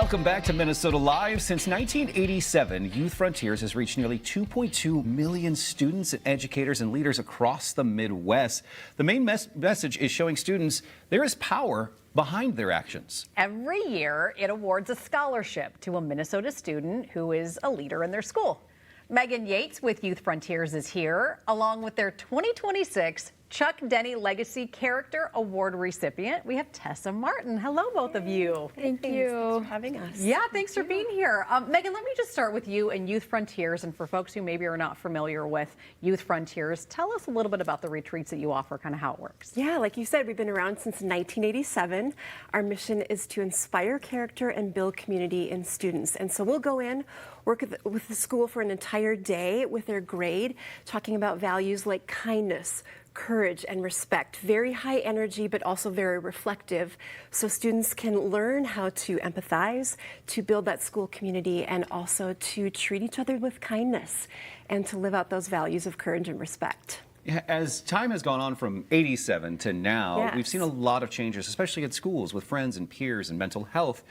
Welcome back to Minnesota Live. Since 1987, Youth Frontiers has reached nearly 2.2 million students and educators and leaders across the Midwest. The main message is showing students there is power behind their actions. Every year, it awards a scholarship to a Minnesota student who is a leader in their school. Megan Yates with Youth Frontiers is here, along with their 2026 Chuck Denny Legacy Character Award recipient. We have Tessa Marton. Hello, both of you. Thank you. Thanks for having us. Yeah, thanks for being here. Megan, let me just start with you and Youth Frontiers. And for folks who maybe are not familiar with Youth Frontiers, tell us a little bit about the retreats that you offer, kind of how it works. Yeah, like you said, we've been around since 1987. Our mission is to inspire character and build community in students. And so we'll go in, work with the school for an entire day with their grade, talking about values like kindness, courage, and respect. Very high energy, but also very reflective, so students can learn how to empathize, to build that school community, and also to treat each other with kindness and to live out those values of courage and respect. As time has gone on from 87 to now, Yes. We've seen a lot of changes, especially at schools with friends and peers and mental health.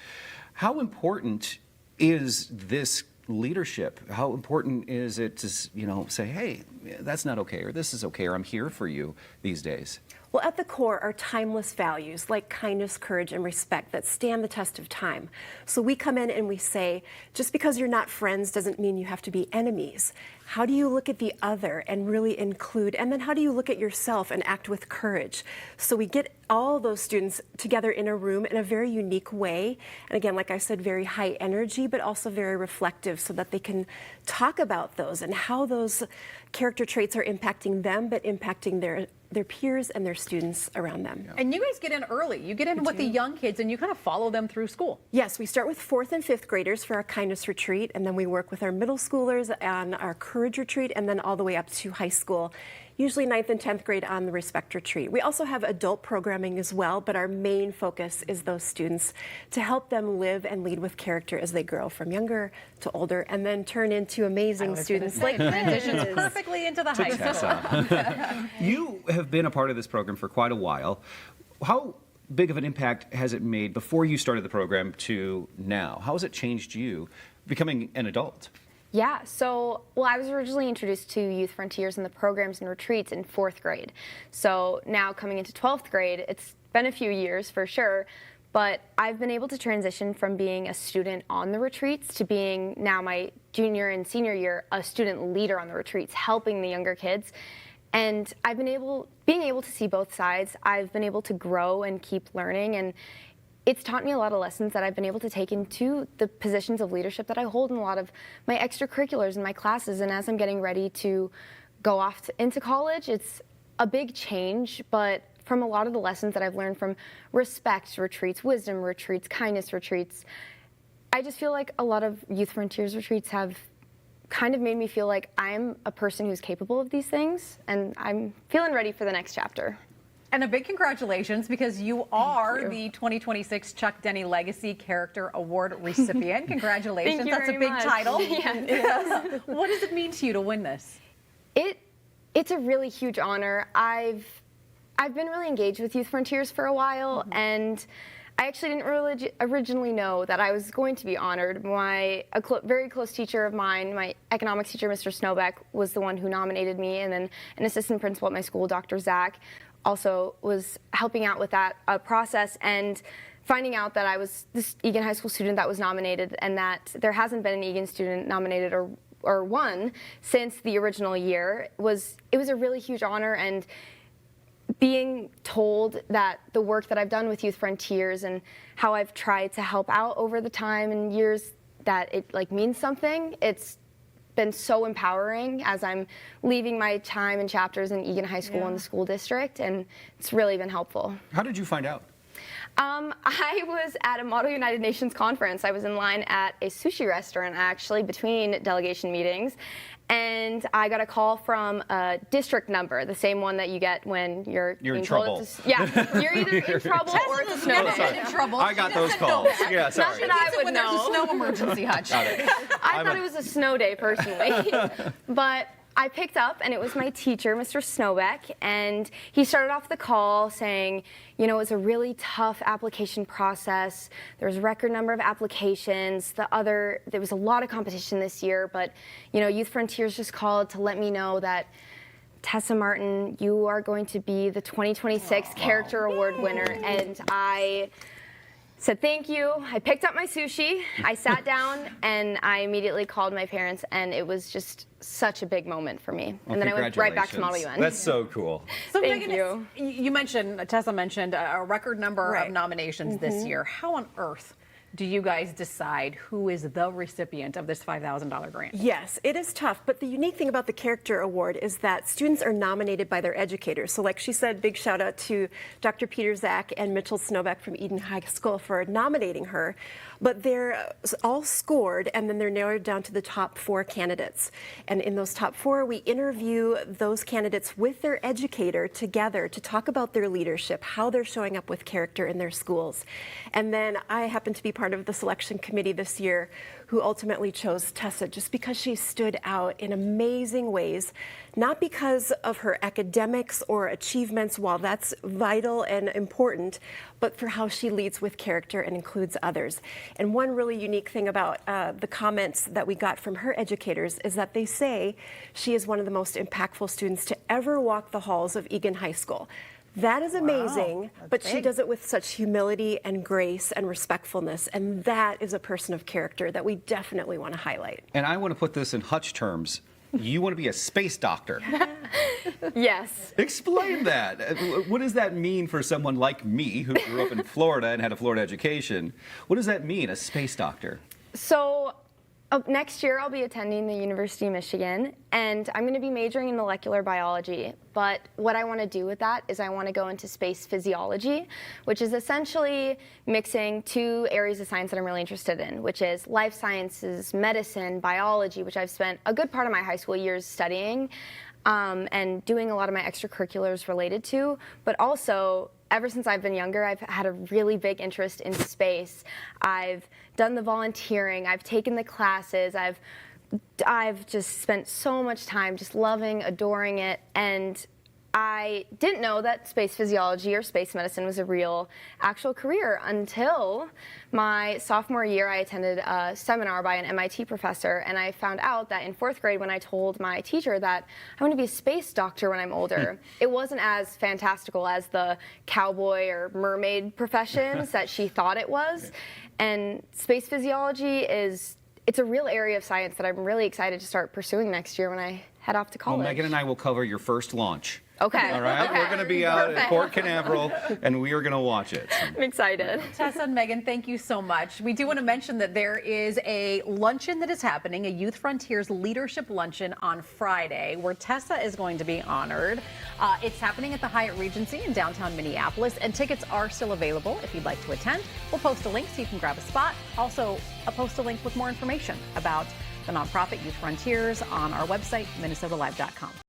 How important is this leadership? How important is it to, say, hey, that's not okay, or this is okay, or I'm here for you these days? Well, at the core are timeless values like kindness, courage, and respect that stand the test of time. So we come in and we say, just because you're not friends doesn't mean you have to be enemies. How do you look at the other and really include? And then how do you look at yourself and act with courage? So we get all those students together in a room in a very unique way. And again, like I said, very high energy, but also very reflective so that they can talk about those and how those character traits are impacting them, but impacting their peers and their students around them. And you guys get in early. You get in with the young kids and you kind of follow them through school. Yes, we start with 4th and 5th graders for our kindness retreat, and then we work with our middle schoolers on our courage retreat, and then all the way up to high school, usually 9th and 10th grade on the respect retreat. We also have adult programming as well, but our main focus is those students to help them live and lead with character as they grow from younger to older and then turn into amazing students like transitions perfectly into the high school. You have been a part of this program for quite a while. How big of an impact has it made before you started the program to now? How has it changed you becoming an adult? Yeah, I was originally introduced to Youth Frontiers and the programs and retreats in 4th grade. So now coming into 12th grade, it's been a few years for sure, but I've been able to transition from being a student on the retreats to being now my junior and senior year, a student leader on the retreats, helping the younger kids. And I've been being able to see both sides. I've been able to grow and keep learning, and it's taught me a lot of lessons that I've been able to take into the positions of leadership that I hold in a lot of my extracurriculars and my classes. And as I'm getting ready to go off into college, it's a big change, but from a lot of the lessons that I've learned from respect retreats, wisdom retreats, kindness retreats, I just feel like a lot of Youth Frontiers retreats have kind of made me feel like I'm a person who's capable of these things, and I'm feeling ready for the next chapter. And a big congratulations, because you are the 2026 Chuck Denny Legacy Character Award recipient. Congratulations. Thank you That's a very big much. title. Yes. What does it mean to you to win this? It's a really huge honor. I've been really engaged with Youth Frontiers for a while, and I actually didn't really originally know that I was going to be honored. Very close teacher of mine, my economics teacher, Mr. Snowbeck, was the one who nominated me, and then an assistant principal at my school, Dr. Zach, also was helping out with that process, and finding out that I was this Eagan High School student that was nominated, and that there hasn't been an Eagan student nominated or won since the original year, it was a really huge honor. And being told that the work that I've done with Youth Frontiers and how I've tried to help out over the time and years, that it means something. It's been so empowering as I'm leaving my time and chapters in Eagan High School in the school district, and it's really been helpful. How did you find out? I was at a Model United Nations conference. I was in line at a sushi restaurant, actually, between delegation meetings, and I got a call from a district number, the same one that you get when you're in trouble. You're either in trouble or it's a snow day. In trouble. I got those calls. Yeah, sorry. Not that I would When there's a know. snow emergency, Hutch. I thought it was a snow day, personally. But I picked up, and it was my teacher, Mr. Snowbeck, and he started off the call saying, you know, it was a really tough application process. There was a record number of applications. There was a lot of competition this year, but, you know, Youth Frontiers just called to let me know that Tessa Marton, you are going to be the 2026 Character Award winner, and I said thank you. I picked up my sushi, I sat down, and I immediately called my parents, and it was just such a big moment for me. Well, and then I went right back to Model UN. That's so cool. So Thank Megan, you mentioned, Tessa mentioned a record number of nominations this year. How on earth do you guys decide who is the recipient of this $5,000 grant? Yes, it is tough, but the unique thing about the Character Award is that students are nominated by their educators. So like she said, big shout out to Dr. Peter Zach and Mitchell Snowbeck from Eden High School for nominating her. But they're all scored, and then they're narrowed down to the top 4 candidates. And in those top 4, we interview those candidates with their educator together to talk about their leadership, how they're showing up with character in their schools. And then I happen to be part of the selection committee this year who ultimately chose Tessa just because she stood out in amazing ways, not because of her academics or achievements, while that's vital and important, but for how she leads with character and includes others. And one really unique thing about the comments that we got from her educators is that they say she is one of the most impactful students to ever walk the halls of Egan High School. That is amazing, but she does it with such humility and grace and respectfulness, and that is a person of character that we definitely want to highlight. And I want to put this in Hutch terms. You want to be a space doctor. Yes. Explain that. What does that mean for someone like me who grew up in Florida and had a Florida education? What does that mean, a space doctor? So next year I'll be attending the University of Michigan, and I'm going to be majoring in molecular biology. But what I want to do with that is I want to go into space physiology, which is essentially mixing 2 areas of science that I'm really interested in, which is life sciences, medicine, biology, which I've spent a good part of my high school years studying and doing a lot of my extracurriculars related to, but also ever since I've been younger, I've had a really big interest in space. I've done the volunteering, I've taken the classes, I've just spent so much time just loving, adoring it, and I didn't know that space physiology or space medicine was a real, actual career until my sophomore year. I attended a seminar by an MIT professor, and I found out that in 4th grade when I told my teacher that I want to be a space doctor when I'm older, it wasn't as fantastical as the cowboy or mermaid professions that she thought it was. And space physiology it's a real area of science that I'm really excited to start pursuing next year when I head off to college. Well, Megan and I will cover your first launch. Okay. All right? Okay. We're going to be out at Port Canaveral, and we are going to watch it. I'm excited. Tessa and Megan, thank you so much. We do want to mention that there is a luncheon that is happening, a Youth Frontiers Leadership Luncheon on Friday, where Tessa is going to be honored. It's happening at the Hyatt Regency in downtown Minneapolis, and tickets are still available if you'd like to attend. We'll post a link so you can grab a spot. Also, I'll post a link with more information about the nonprofit Youth Frontiers on our website, minnesotalive.com.